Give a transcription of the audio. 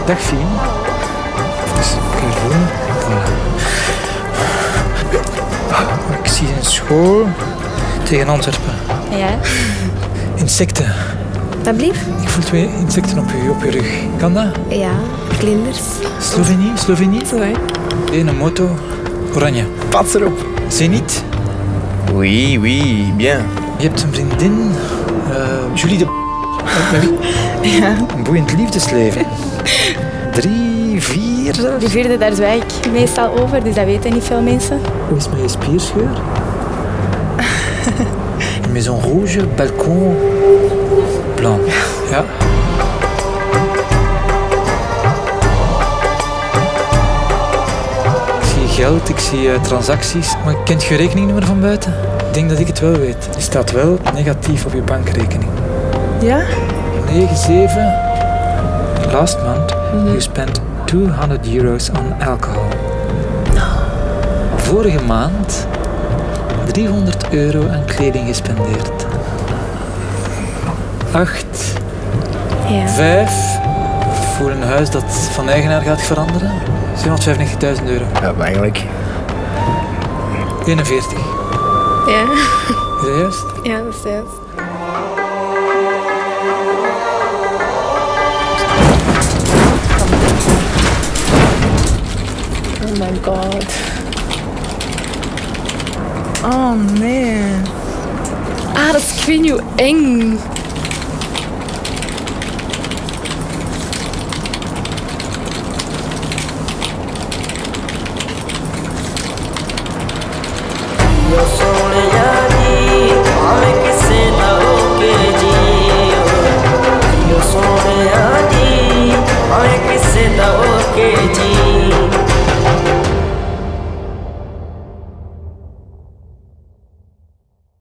Dag Fien. Dus, Caroline. Ik zie een school tegen Antwerpen. Ja, Insecten. dat blieft? Ik voel 2 insecten op je rug. Kan dat? Ja, vlinders. Slovenie? Zo, hè. Een moto. Oranje. Pats erop. Zenit. Oui, oui, bien. Je hebt een vriendin. Julie de... Met wie? Ja. Een boeiend liefdesleven. 3, 4 zelfs. Die vierde, daar zwijg ik meestal over, dus dat weten niet veel mensen. Hoe is mijn spierscheur? Une maison rouge, balcon blanc. Ja. Ik zie geld, ik zie transacties. Maar kent je rekeningnummer van buiten? Ik denk dat ik het wel weet. Die staat wel negatief op je bankrekening. Ja? 97. Last month you spent €200 on alcohol. Vorige maand €300 aan kleding gespendeerd. 8. Ja. 5. Voor een huis dat van eigenaar gaat veranderen. €795.000. Ja, maar eigenlijk. 41. Ja. Is dat juist? Ja, dat is juist. Oh my god. Oh nee. Ah, dat is, ik weet niet hoe eng.